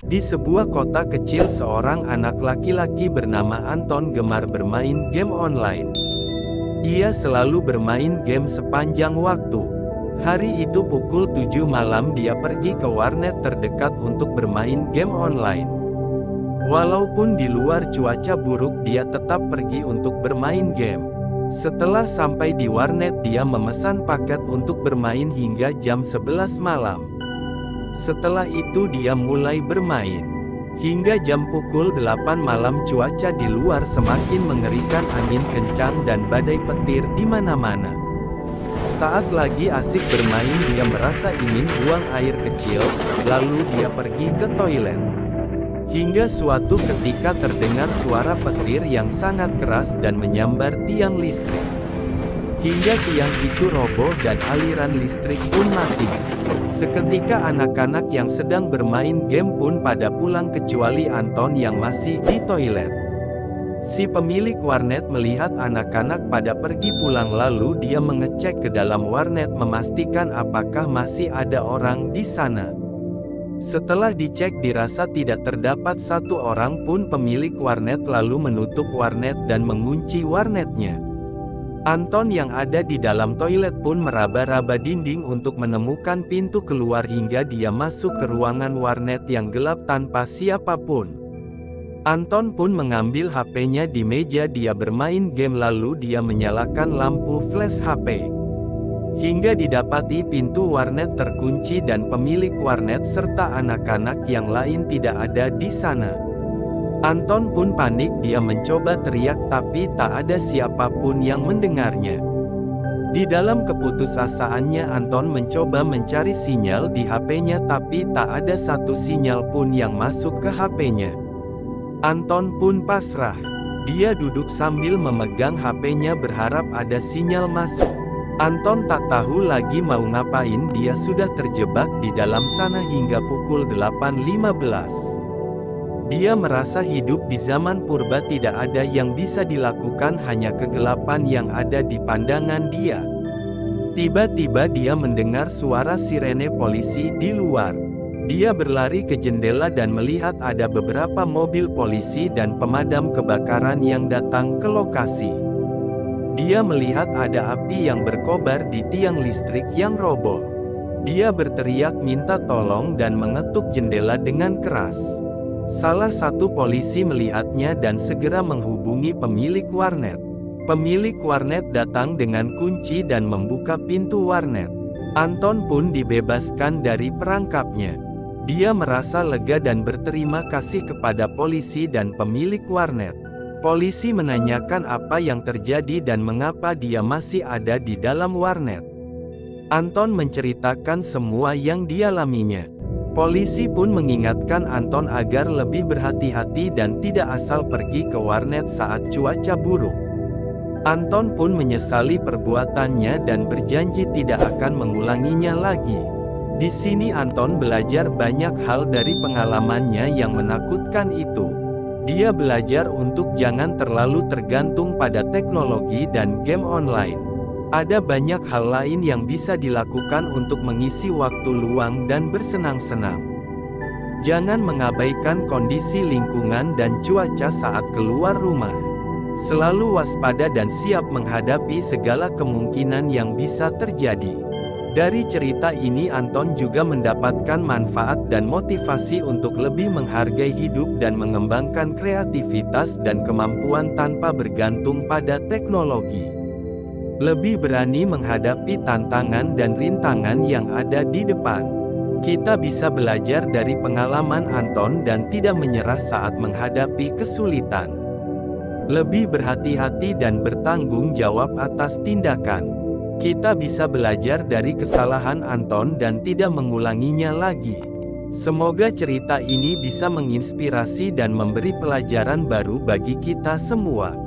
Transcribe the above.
Di sebuah kota kecil seorang anak laki-laki bernama Anton gemar bermain game online. Ia selalu bermain game sepanjang waktu. Hari itu pukul 7 malam dia pergi ke warnet terdekat untuk bermain game online. Walaupun di luar cuaca buruk dia tetap pergi untuk bermain game. Setelah sampai di warnet dia memesan paket untuk bermain hingga jam 11 malam. Setelah itu dia mulai bermain. Hingga jam pukul 8 malam cuaca di luar semakin mengerikan, angin kencang dan badai petir di mana-mana. Saat lagi asik bermain dia merasa ingin buang air kecil, lalu dia pergi ke toilet. Hingga suatu ketika terdengar suara petir yang sangat keras dan menyambar tiang listrik. Hingga tiang itu roboh dan aliran listrik pun mati. Seketika anak-anak yang sedang bermain game pun pada pulang kecuali Anton yang masih di toilet. Si pemilik warnet melihat anak-anak pada pergi pulang lalu dia mengecek ke dalam warnet memastikan apakah masih ada orang di sana. Setelah dicek dirasa tidak terdapat satu orang pun, pemilik warnet lalu menutup warnet dan mengunci warnetnya. Anton yang ada di dalam toilet pun meraba-raba dinding untuk menemukan pintu keluar hingga dia masuk ke ruangan warnet yang gelap tanpa siapapun. Anton pun mengambil HP-nya di meja dia bermain game lalu dia menyalakan lampu flash HP. Hingga didapati pintu warnet terkunci dan pemilik warnet serta anak-anak yang lain tidak ada di sana. Anton pun panik, dia mencoba teriak tapi tak ada siapapun yang mendengarnya. Di dalam keputusasaannya Anton mencoba mencari sinyal di HP-nya tapi tak ada satu sinyal pun yang masuk ke HP-nya. Anton pun pasrah. Dia duduk sambil memegang HP-nya berharap ada sinyal masuk. Anton tak tahu lagi mau ngapain, dia sudah terjebak di dalam sana hingga pukul 8.15. Dia merasa hidup di zaman purba, tidak ada yang bisa dilakukan, hanya kegelapan yang ada di pandangan dia. Tiba-tiba dia mendengar suara sirene polisi di luar. Dia berlari ke jendela dan melihat ada beberapa mobil polisi dan pemadam kebakaran yang datang ke lokasi. Dia melihat ada api yang berkobar di tiang listrik yang roboh. Dia berteriak minta tolong dan mengetuk jendela dengan keras. Salah satu polisi melihatnya dan segera menghubungi pemilik warnet. Pemilik warnet datang dengan kunci dan membuka pintu warnet. Anton pun dibebaskan dari perangkapnya. Dia merasa lega dan berterima kasih kepada polisi dan pemilik warnet. Polisi menanyakan apa yang terjadi dan mengapa dia masih ada di dalam warnet. Anton menceritakan semua yang dialaminya. Polisi pun mengingatkan Anton agar lebih berhati-hati dan tidak asal pergi ke warnet saat cuaca buruk. Anton pun menyesali perbuatannya dan berjanji tidak akan mengulanginya lagi. Di sini Anton belajar banyak hal dari pengalamannya yang menakutkan itu. Dia belajar untuk jangan terlalu tergantung pada teknologi dan game online. Ada banyak hal lain yang bisa dilakukan untuk mengisi waktu luang dan bersenang-senang. Jangan mengabaikan kondisi lingkungan dan cuaca saat keluar rumah. Selalu waspada dan siap menghadapi segala kemungkinan yang bisa terjadi. Dari cerita ini Anton juga mendapatkan manfaat dan motivasi untuk lebih menghargai hidup dan mengembangkan kreativitas dan kemampuan tanpa bergantung pada teknologi. Lebih berani menghadapi tantangan dan rintangan yang ada di depan. Kita bisa belajar dari pengalaman Anton dan tidak menyerah saat menghadapi kesulitan. Lebih berhati-hati dan bertanggung jawab atas tindakan. Kita bisa belajar dari kesalahan Anton dan tidak mengulanginya lagi. Semoga cerita ini bisa menginspirasi dan memberi pelajaran baru bagi kita semua.